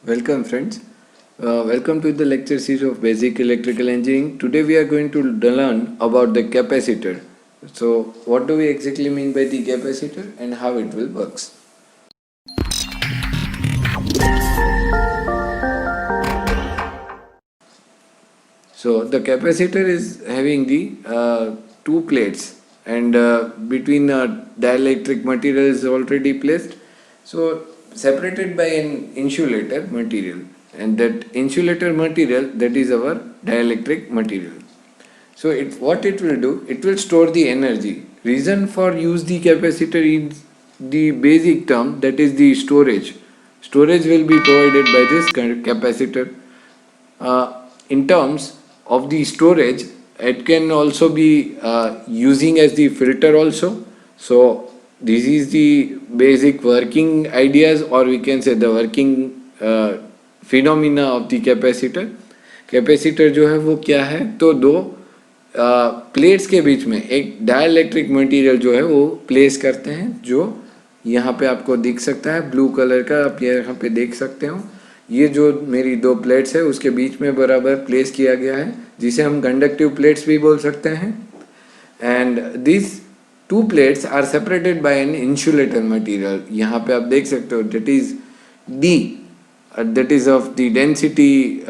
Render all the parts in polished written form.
Welcome, friends. Welcome to the lecture series of Basic Electrical Engineering. Today, we are going to learn about the capacitor. So, what do we exactly mean by the capacitor and how it will works? So, the capacitor is having the two plates, and between dielectric material is already placed. So, separated by an insulator material, and that insulator material, that is our dielectric material. So what it will do, it will store the energy. Reason for use the capacitor is the basic term, that is the storage. Storage will be provided by this capacitor. In terms of the storage, it can also be using as the filter also. So this is the basic working ideas, or we can say the working phenomena of the capacitor. Capacitor जो है वो क्या है, तो दो plates के बीच में एक डाइलेक्ट्रिक मटेरियल जो है वो प्लेस करते हैं, जो यहाँ पे आपको दिख सकता है ब्लू कलर का, आप यहाँ पे देख सकते हो। ये जो मेरी दो प्लेट्स है उसके बीच में बराबर प्लेस किया गया है, जिसे हम कंडक्टिव प्लेट्स भी बोल सकते हैं। And this two plates are separated by an insulator material. यहाँ पे आप देख सकते हो that is D, that is of the density,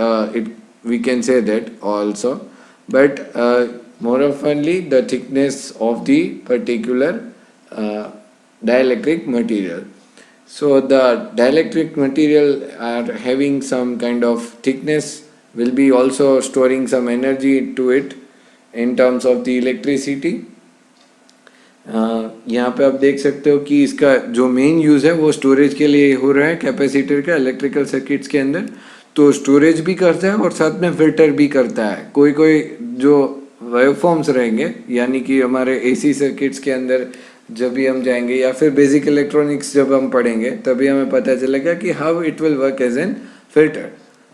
we can say that also, but more oftenly the thickness of the particular dielectric material. So the dielectric material are having some kind of thickness, will be also storing some energy to it in terms of the electricity. यहाँ पे आप देख सकते हो कि इसका जो main use है वो स्टोरेज के लिए हो रहा है कैपेसिटर का इलेक्ट्रिकल सर्किट्स के अंदर। तो स्टोरेज भी करता है और साथ में फिल्टर भी करता है। कोई कोई जो वेवफॉर्म्स रहेंगे, यानी कि हमारे एसी सर्किट्स के अंदर जब भी हम जाएंगे या फिर बेसिक इलेक्ट्रॉनिक्स जब हम पढ़ेंगे, तभी हमें पता चलेगा कि how it will work as an filter.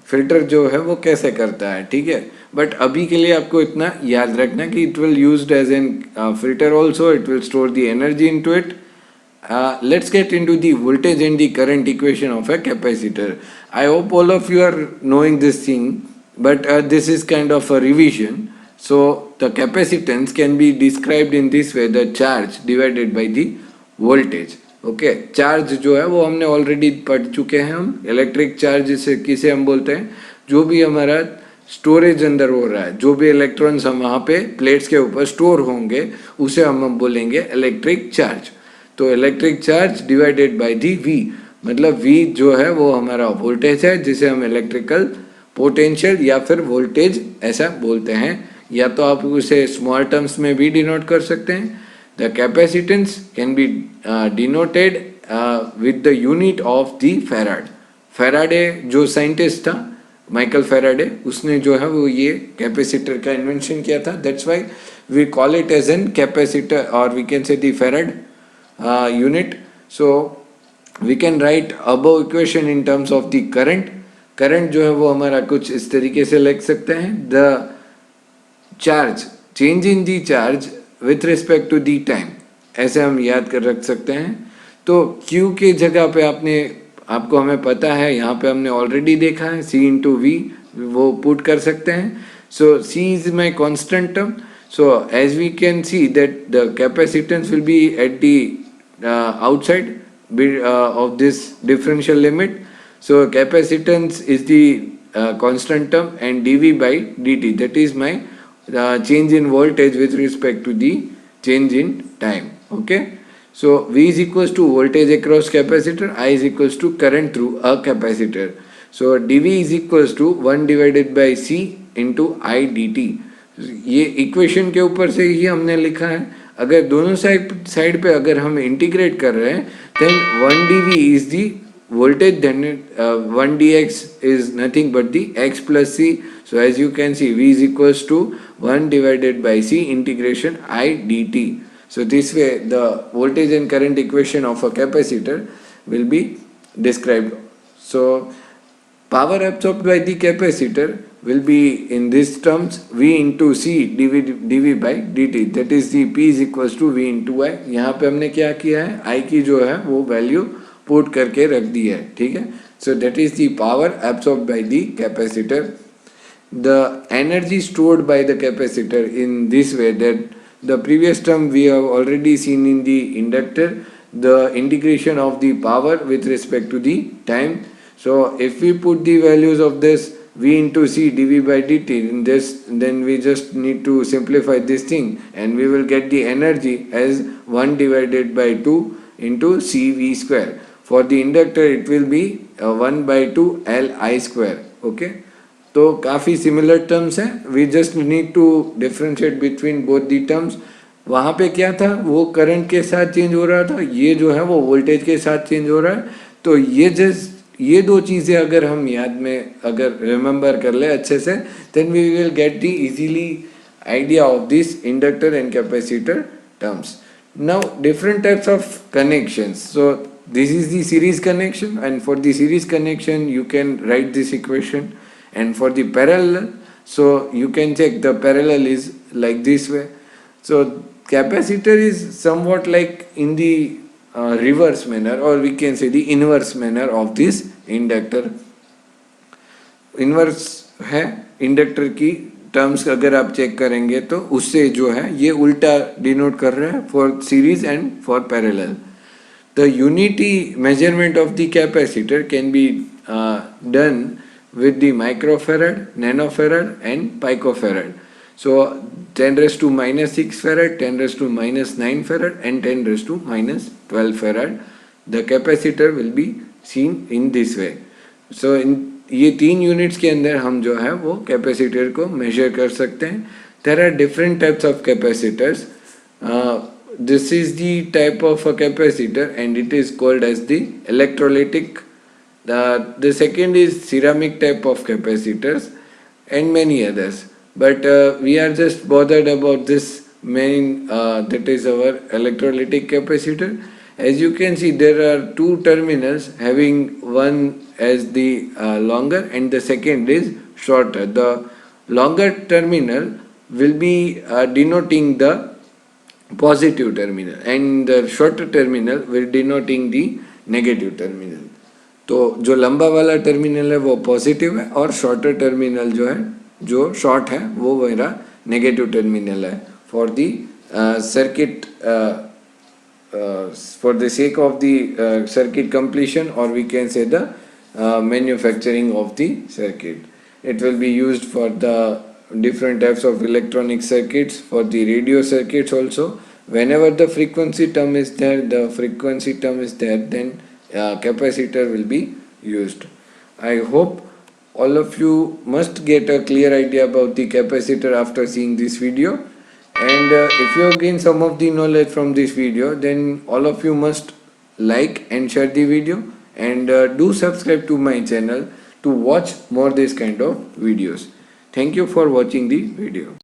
Filter जो है वो कैसे करता है, ठीक है। बट अभी के लिए आपको इतना याद रखना कि it will used as an filter also, it will store the energy into it. Let's get into the voltage and the current equation of a capacitor. I hope all of you are knowing this thing, but this is kind of a revision. So the capacitance can be described in this way: the charge divided by the voltage. Okay, charge जो है वो हमने already पढ़ चुके हैं। हम electric charge से किसे हम बोलते हैं, जो भी हमारा स्टोरेज अंदर हो रहा है, जो भी इलेक्ट्रॉन्स हम वहाँ पे प्लेट्स के ऊपर स्टोर होंगे, उसे हम बोलेंगे इलेक्ट्रिक चार्ज। तो electric charge divided by the V, मतलब वी जो है वो हमारा वोल्टेज है, जिसे हम इलेक्ट्रिकल पोटेंशियल या फिर वोल्टेज ऐसा बोलते हैं, या तो आप उसे स्मॉल टर्म्स में भी डिनोट कर सकते हैं। The capacitance can be denoted with the unit of the farad. Faraday जो साइंटिस्ट था, माइकल फैराडे, उसने जो है वो ये कैपेसिटर का इन्वेंशन किया था। That's why we call it as an capacitor, और we can say the farad unit. So we can write above equation in terms of the current. Current जो है वो हमारा कुछ इस तरीके से लिख सकते हैं: the charge, change in the charge with respect to the time, ऐसे हम याद कर रख सकते हैं। तो Q के जगह पे आपको हमें पता है, यहाँ पे हमने ऑलरेडी देखा है, C इंटू वी वो पुट कर सकते हैं। So C is my constant term. So as we can see that the capacitance will be at the outside of this differential limit. So capacitance is the constant term, and dV by dt, that is my change in voltage with respect to the change in time. Okay, so V is equals to voltage across capacitor, I is equals to current through a capacitor. So dV is equals to 1 divided by C into I dt. ये equation के ऊपर से ही हमने लिखा है। अगर दोनों side पे अगर हम इंटीग्रेट कर रहे हैं, then 1 dV is the voltage, then 1 dx is nothing but the x plus c. So as you can see, V is equals to 1 divided by C integration I dt. So this way the voltage and current equation of a capacitor will be described. So power absorbed by the capacitor will be in these terms: V into C dV by dt, that is the P is equals to V into I. यहाँ पे हमने क्या किया है, I की जो है वो वैल्यू पुट करके रख दी है, ठीक है। So that is the power absorbed by the capacitor. The energy stored by the capacitor in this way, that the previous term we have already seen in the inductor, the integration of the power with respect to the time. So if we put the values of this V into C dV by dt in this, then we just need to simplify this thing and we will get the energy as 1 divided by 2 into CV square. For the inductor it will be 1 by 2 Li square. Okay, तो काफ़ी similar terms हैं. We just need to differentiate between both the terms. वहाँ पे क्या था, वो current के साथ चेंज हो रहा था, ये जो है वो वोल्टेज के साथ चेंज हो रहा है. तो ये दो चीज़ें अगर हम याद में अगर रिमेंबर कर ले अच्छे से, then we will get the easily idea of this inductor and capacitor terms. Now different types of connections. So this is the series connection, and for the series connection you can write this equation, and for the parallel, so you can check the parallel is like this way. So capacitor is somewhat like in the reverse manner, or we can say the inverse manner of this inductor. Inverse है inductor की terms अगर आप check करेंगे तो उससे जो है ये उल्टा डिनोट कर रहा है for series and for parallel. The unity measurement of the capacitor can be done with the microfarad, nanofarad and picofarad. So 10 raised to minus 6 farad, 10 raised to minus 9 farad and 10 raised to minus 12 farad. The capacitor will be seen in this way. So in ये 3 units के अंदर हम जो है वो capacitor को major कर सकते हैं. There are different types of capacitors. This is the type of a capacitor and it is called as the electrolytic. The second is ceramic type of capacitors and many others. But we are just bothered about this main, that is our electrolytic capacitor. As you can see, there are two terminals having one as the longer and the second is shorter. The longer terminal will be denoting the positive terminal and the shorter terminal will denoting the negative terminal. तो जो लंबा वाला terminal है वो positive है और shorter terminal जो है, जो शॉर्ट है, वो मेरा नेगेटिव टर्मिनल है. For the circuit, for the sake of the circuit completion, और we can say the manufacturing of the circuit. It will be used for the different types of electronic circuits, for the radio circuits also. Whenever the frequency term is there, then capacitor will be used. I hope all of you must get a clear idea about the capacitor after seeing this video, and if you have gained some of the knowledge from this video, then all of you must like and share the video, and do subscribe to my channel to watch more this kind of videos. Thank you for watching the video.